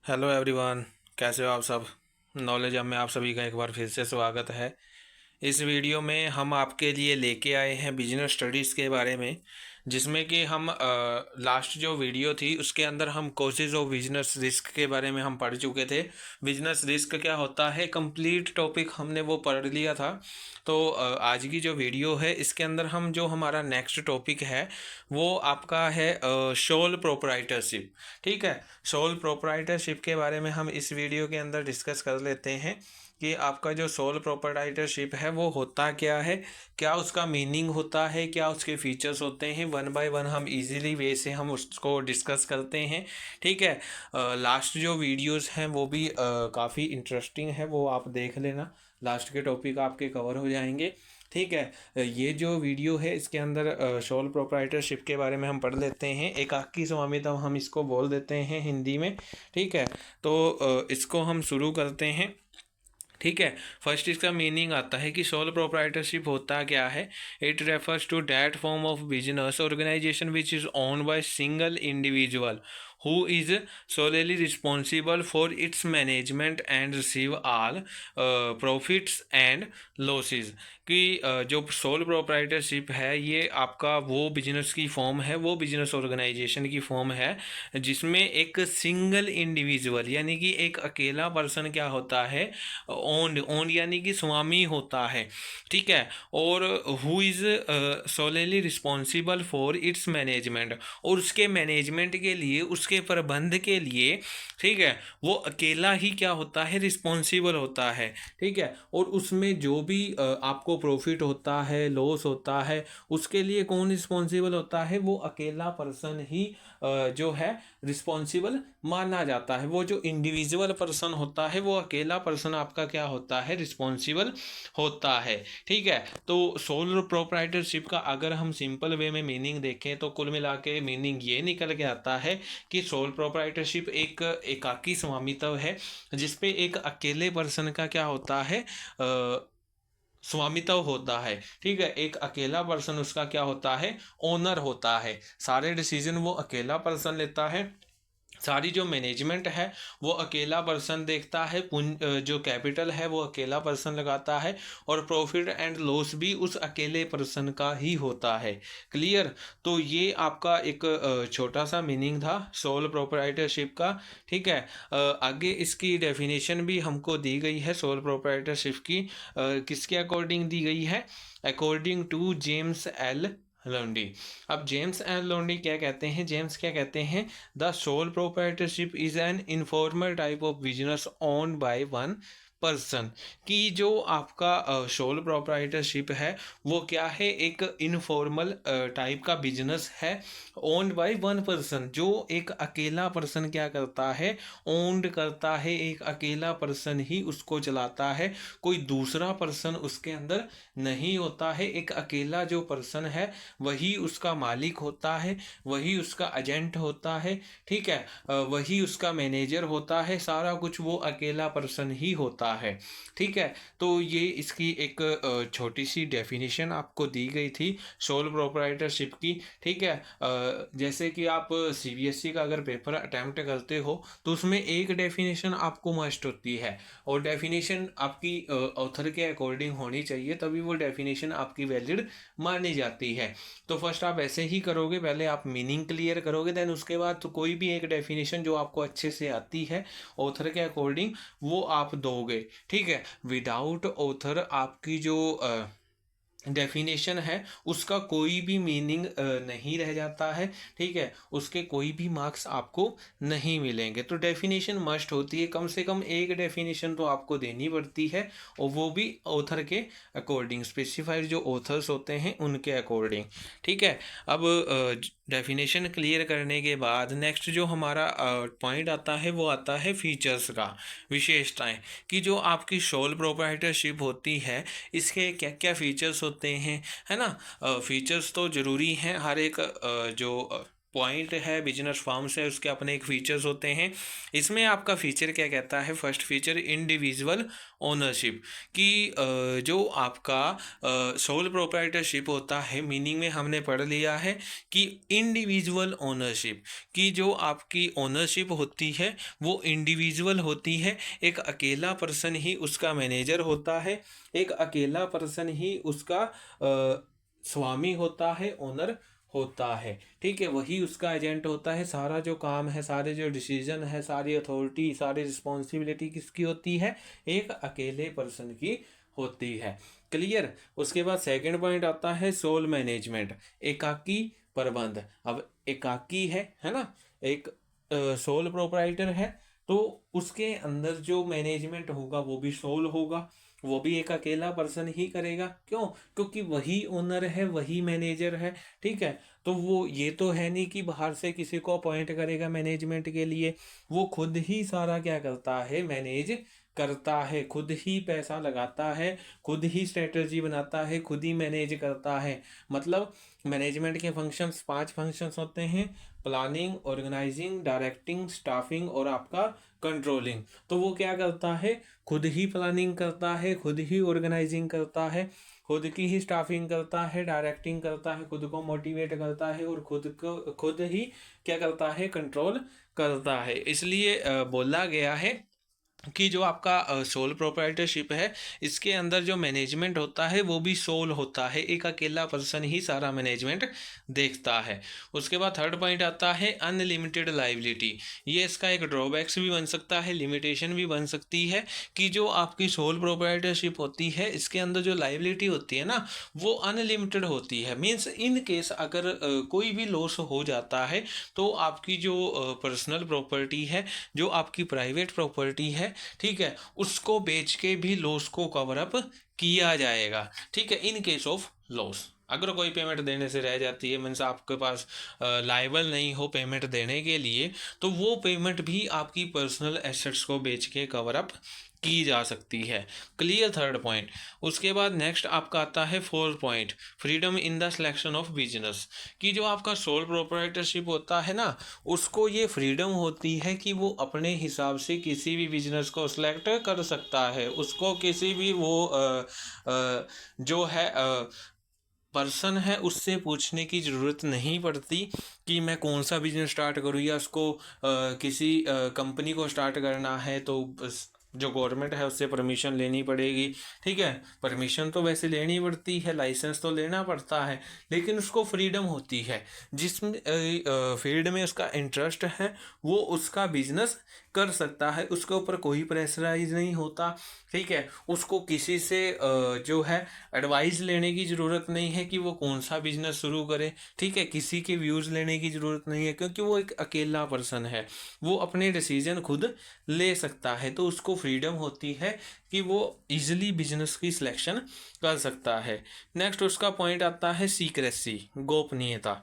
Hello everyone. कैसे हो आप सब। नॉलेज हब में आप सभी का एक बार फिर से स्वागत है। इस वीडियो में हम आपके लिए लेके आए हैं बिजनेस स्टडीज़ के बारे में, जिसमें कि हम लास्ट जो वीडियो थी उसके अंदर हम कॉजेज ऑफ बिजनेस रिस्क के बारे में हम पढ़ चुके थे। बिजनेस रिस्क क्या होता है कंप्लीट टॉपिक हमने वो पढ़ लिया था। तो आज की जो वीडियो है इसके अंदर हम जो हमारा नेक्स्ट टॉपिक है वो आपका है सोल प्रोप्राइटरशिप। ठीक है, सोल प्रोप्राइटरशिप के बारे में हम इस वीडियो के अंदर डिस्कस कर लेते हैं कि आपका जो सोल प्रोप्राइटरशिप है वो होता क्या है, क्या उसका मीनिंग होता है, क्या उसके फीचर्स होते हैं। वन बाय वन हम इजीली वे से हम उसको डिस्कस करते हैं। ठीक है, लास्ट जो वीडियोस हैं वो भी काफ़ी इंटरेस्टिंग है, वो आप देख लेना। लास्ट के टॉपिक आपके कवर हो जाएंगे। ठीक है, ये जो वीडियो है इसके अंदर सोल प्रोप्राइटरशिप के बारे में हम पढ़ लेते हैं। एकाकी स्वामित्व हम इसको बोल देते हैं हिंदी में। ठीक है, तो इसको हम शुरू करते हैं। ठीक है, फर्स्ट इसका मीनिंग आता है कि सोल प्रोप्राइटरशिप होता क्या है। It refers to that form of business organization which is owned by single individual who is solely responsible for its management and receive all profits and losses। कि जो sole proprietorship है ये आपका वो business की फॉर्म है, वो business organisation की फॉर्म है जिसमें एक सिंगल इंडिविजुअल यानी कि एक अकेला पर्सन क्या होता है, ओन्ड ओन्ड यानी कि स्वामी होता है। ठीक है, और who is सोलेली responsible for its management, और उसके मैनेजमेंट के लिए, उसके प्रबंध के लिए, ठीक है, वो अकेला ही क्या होता है, रिस्पॉन्सिबल होता है। ठीक है, और उसमें जो भी आपको प्रॉफिट होता है, लॉस होता है, उसके लिए कौन रिस्पॉन्सिबल होता है, वो अकेला पर्सन ही जो है रिस्पॉन्सिबल माना जाता है। वो जो इंडिविजुअल पर्सन होता है वो अकेला पर्सन आपका क्या होता है, रिस्पॉन्सिबल होता है। ठीक है, तो सोल प्रोप्राइटरशिप का अगर हम सिंपल वे में मीनिंग देखें तो कुल मिला के मीनिंग ये निकल के आता है कि सोल प्रोप्राइटरशिप एक एकाकी स्वामित्व है जिसपे एक अकेले पर्सन का क्या होता है, स्वामित्व होता है। ठीक है, एक अकेला पर्सन उसका क्या होता है, ओनर होता है। सारे डिसीजन वो अकेला पर्सन लेता है, सारी जो मैनेजमेंट है वो अकेला पर्सन देखता है, जो कैपिटल है वो अकेला पर्सन लगाता है, और प्रॉफिट एंड लॉस भी उस अकेले पर्सन का ही होता है। क्लियर। तो ये आपका एक छोटा सा मीनिंग था सोल प्रोप्राइटरशिप का। ठीक है, आगे इसकी डेफिनेशन भी हमको दी गई है सोल प्रोप्राइटरशिप की। किसके अकॉर्डिंग दी गई है, अकॉर्डिंग टू जेम्स एल लोंडी। अब जेम्स एल लोंडी क्या कहते हैं, जेम्स क्या कहते हैं, the sole proprietorship is an informal type of business owned by one person. कि जो आपका सोल प्रोप्राइटरशिप है वो क्या है, एक इनफॉर्मल टाइप का बिजनेस है, ओन्ड बाय वन पर्सन। जो एक अकेला पर्सन क्या करता है, ओन्ड करता है, एक अकेला पर्सन ही उसको चलाता है, कोई दूसरा पर्सन उसके अंदर नहीं होता है। एक अकेला जो पर्सन है वही उसका मालिक होता है, वही उसका एजेंट होता है। ठीक है, वही उसका मैनेजर होता है, सारा कुछ वो अकेला पर्सन ही होता है। ठीक है, तो ये इसकी एक छोटी सी डेफिनेशन आपको दी गई थी सोल प्रोप्राइटरशिप की। ठीक है, जैसे कि आप सीबीएसई का अगर पेपर अटैम्प्ट करते हो तो उसमें एक डेफिनेशन आपको मस्ट होती है, और डेफिनेशन आपकी ऑथर के अकॉर्डिंग होनी चाहिए, तभी वो डेफिनेशन आपकी वैलिड मानी जाती है। तो फर्स्ट आप ऐसे ही करोगे, पहले आप मीनिंग क्लियर करोगे, देन उसके बाद तो कोई भी एक डेफिनेशन जो आपको अच्छे से आती है ऑथर के अकॉर्डिंग वो आप दोगे। ठीक है, विदाउट ऑथर आपकी जो डेफिनेशन है उसका कोई भी मीनिंग नहीं रह जाता है। ठीक है, उसके कोई भी मार्क्स आपको नहीं मिलेंगे। तो डेफिनेशन मस्ट होती है, कम से कम एक डेफिनेशन तो आपको देनी पड़ती है, और वो भी ऑथर के अकॉर्डिंग, स्पेसिफाइड जो ऑथर्स होते हैं उनके अकॉर्डिंग। ठीक है, अब डेफिनेशन क्लियर करने के बाद नेक्स्ट जो हमारा पॉइंट आता है वो आता है फीचर्स का, विशेषताएं। कि जो आपकी सोल प्रोप्राइटरशिप होती है इसके क्या क्या फीचर्स होते हैं, है ना। फीचर्स तो ज़रूरी हैं, हर एक जो पॉइंट है, बिजनेस फॉर्म्स है, उसके अपने एक फीचर्स होते हैं। इसमें आपका फीचर क्या कहता है? फर्स्ट फीचर इंडिविजुअल ओनरशिप, कि जो आपका सोल प्रोप्राइटरशिप होता है, मीनिंग में हमने पढ़ लिया है कि इंडिविजुअल ओनरशिप, कि जो आपकी ओनरशिप होती है वो इंडिविजुअल होती है। एक अकेला पर्सन ही उसका मैनेजर होता है, एक अकेला पर्सन ही उसका स्वामी होता है, ओनर होता है। ठीक है, वही उसका एजेंट होता है। सारा जो काम है, सारे जो डिसीजन है, सारी अथॉरिटी, सारी रिस्पॉन्सिबिलिटी किसकी होती है? एक अकेले पर्सन की होती है। क्लियर? उसके बाद सेकंड पॉइंट आता है सोल मैनेजमेंट, एकाकी प्रबंध। अब एकाकी है ना, एक सोल प्रोप्राइटर है, तो उसके अंदर जो मैनेजमेंट होगा वो भी सोल होगा, वो भी एक अकेला पर्सन ही करेगा। क्यों? क्योंकि वही ओनर है, वही मैनेजर है। ठीक है, तो वो ये तो है नहीं कि बाहर से किसी को अपॉइंट करेगा मैनेजमेंट के लिए, वो खुद ही सारा क्या करता है? मैनेज करता है, खुद ही पैसा लगाता है, खुद ही स्ट्रेटजी बनाता है, खुद ही मैनेज करता है। मतलब मैनेजमेंट के फंक्शंस 5 फंक्शंस होते हैं: प्लानिंग, ऑर्गेनाइजिंग, डायरेक्टिंग, स्टाफिंग और आपका कंट्रोलिंग। तो वो क्या करता है? खुद ही प्लानिंग करता है, खुद ही ऑर्गेनाइजिंग करता है, खुद की ही स्टाफिंग करता है, डायरेक्टिंग करता है, खुद को मोटिवेट करता है, और खुद ही क्या करता है? कंट्रोल करता है। इसलिए बोला गया है कि जो आपका सोल प्रोप्राइटरशिप है, इसके अंदर जो मैनेजमेंट होता है वो भी सोल होता है, एक अकेला पर्सन ही सारा मैनेजमेंट देखता है। उसके बाद थर्ड पॉइंट आता है अनलिमिटेड लाइबिलिटी। ये इसका एक ड्रॉबैक्स भी बन सकता है, लिमिटेशन भी बन सकती है, कि जो आपकी सोल प्रोप्राइटरशिप होती है इसके अंदर जो लाइबिलिटी होती है ना, वो अनलिमिटेड होती है। मीन्स इन केस अगर कोई भी लॉस हो जाता है तो आपकी जो पर्सनल प्रॉपर्टी है, जो आपकी प्राइवेट प्रॉपर्टी है, ठीक है, उसको बेच के भी लॉस को कवर अप किया जाएगा। ठीक है, इन केस ऑफ लॉस, अगर कोई पेमेंट देने से रह जाती है, मीन्स आपके पास लायबल नहीं हो पेमेंट देने के लिए, तो वो पेमेंट भी आपकी पर्सनल एसेट्स को बेच के कवर अप की जा सकती है। क्लियर? Third point. उसके बाद नेक्स्ट आपका आता है fourth point, freedom in the selection of business, कि जो आपका सोल प्रोप्राइटरशिप होता है ना, उसको ये फ्रीडम होती है कि वो अपने हिसाब से किसी भी बिजनेस को सिलेक्ट कर सकता है। उसको किसी भी वो जो है पर्सन है उससे पूछने की ज़रूरत नहीं पड़ती कि मैं कौन सा बिजनेस स्टार्ट करूँ, या उसको किसी कंपनी को स्टार्ट करना है तो जो गवर्नमेंट है उससे परमिशन लेनी पड़ेगी। ठीक है, परमिशन तो वैसे लेनी पड़ती है, लाइसेंस तो लेना पड़ता है, लेकिन उसको फ्रीडम होती है। जिस फील्ड में उसका इंटरेस्ट है वो उसका बिजनेस कर सकता है, उसके ऊपर कोई प्रेशराइज नहीं होता। ठीक है, उसको किसी से जो है एडवाइस लेने की ज़रूरत नहीं है कि वो कौन सा बिजनेस शुरू करे। ठीक है, किसी के व्यूज़ लेने की ज़रूरत नहीं है, क्योंकि वो एक अकेला पर्सन है, वो अपने डिसीजन खुद ले सकता है। तो उसको फ्रीडम होती है कि वो इजीली बिजनेस की सिलेक्शन कर सकता है। नेक्स्ट उसका पॉइंट आता है सीक्रेसी, गोपनीयता।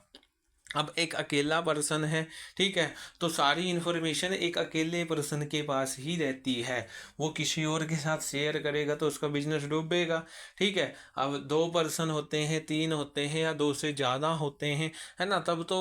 अब एक अकेला पर्सन है, ठीक है, तो सारी इन्फॉर्मेशन एक अकेले पर्सन के पास ही रहती है। वो किसी और के साथ शेयर करेगा तो उसका बिजनेस डूबेगा। ठीक है, अब 2 पर्सन होते हैं, 3 होते हैं, या 2 से ज़्यादा होते हैं, है ना, तब तो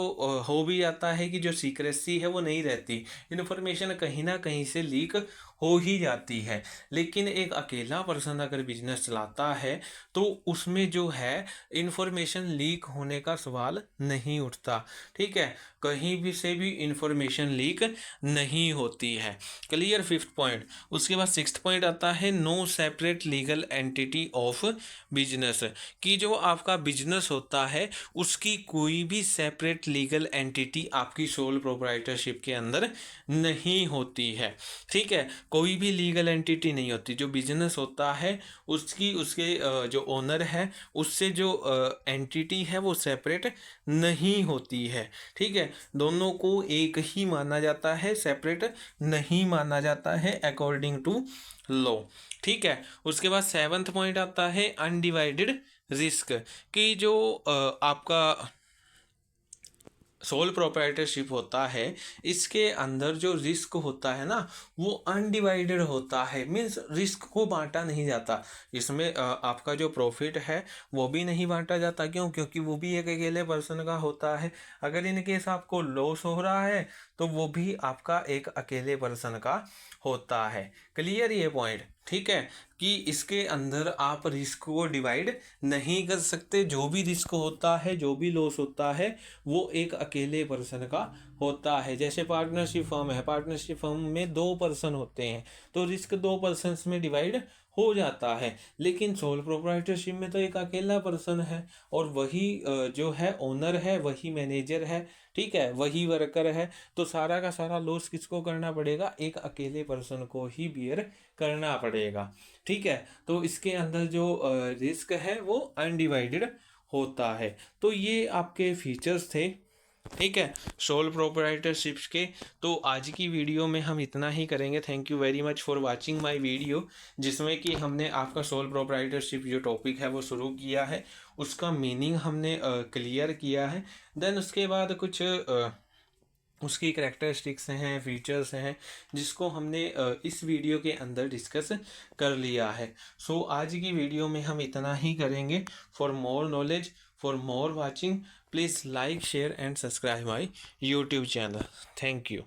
हो भी जाता है कि जो सीक्रेसी है वो नहीं रहती, इन्फॉर्मेशन कहीं ना कहीं से लीक हो ही जाती है। लेकिन एक अकेला पर्सन अगर बिजनेस चलाता है तो उसमें जो है इन्फॉर्मेशन लीक होने का सवाल नहीं उठता। ठीक है, कहीं भी से भी इंफॉर्मेशन लीक नहीं होती है। क्लियर? Fifth point. उसके बाद सिक्स्थ पॉइंट आता है no separate legal entity of business, कि जो आपका बिजनेस होता है उसकी कोई भी सेपरेट लीगल एंटिटी आपकी सोल प्रोप्राइटरशिप के अंदर नहीं होती है। ठीक है, कोई भी लीगल एंटिटी नहीं होती। जो बिजनेस होता है उसकी उसके जो ओनर है उससे जो एंटिटी है वो सेपरेट नहीं होती है। ठीक है, दोनों को एक ही माना जाता है, सेपरेट नहीं माना जाता है अकॉर्डिंग टू लॉ। ठीक है, उसके बाद सेवंथ पॉइंट आता है अनडिवाइडेड रिस्क, कि जो आपका सोल प्रोप्राइटरशिप होता है, इसके अंदर जो रिस्क होता है ना, वो अनडिवाइडेड होता है। मीन्स रिस्क को बांटा नहीं जाता। इसमें आपका जो प्रॉफिट है वो भी नहीं बांटा जाता। क्यों? क्योंकि वो भी एक अकेले पर्सन का होता है। अगर इन केस आपको लॉस हो रहा है तो वो भी आपका एक अकेले पर्सन का होता है। क्लियर ये पॉइंट? ठीक है, कि इसके अंदर आप रिस्क को डिवाइड नहीं कर सकते। जो भी रिस्क होता है, जो भी लॉस होता है, वो एक अकेले पर्सन का होता है। जैसे पार्टनरशिप फर्म है, पार्टनरशिप फर्म में 2 पर्सन होते हैं, तो रिस्क 2 पर्सन में डिवाइड हो जाता है। लेकिन सोल प्रोप्राइटरशिप में तो एक अकेला पर्सन है, और वही जो है ओनर है, वही मैनेजर है, ठीक है, वही वर्कर है। तो सारा का सारा लॉस किसको करना पड़ेगा? एक अकेले पर्सन को ही बियर करना पड़ेगा। ठीक है, तो इसके अंदर जो रिस्क है वो अनडिवाइडेड होता है। तो ये आपके फीचर्स थे, ठीक है, सोल प्रोप्राइटरशिप्स के। तो आज की वीडियो में हम इतना ही करेंगे। Thank you very much for watching my video, जिसमें कि हमने आपका सोल प्रोप्राइटरशिप जो टॉपिक है वो शुरू किया है, उसका मीनिंग हमने क्लियर किया है। देन उसके बाद कुछ उसकी करेक्टरिस्टिक्स हैं, फीचर्स हैं, जिसको हमने इस वीडियो के अंदर डिस्कस कर लिया है। सो आज की वीडियो में हम इतना ही करेंगे। For more knowledge, for more watching, please like share and subscribe my YouTube channel. Thank you.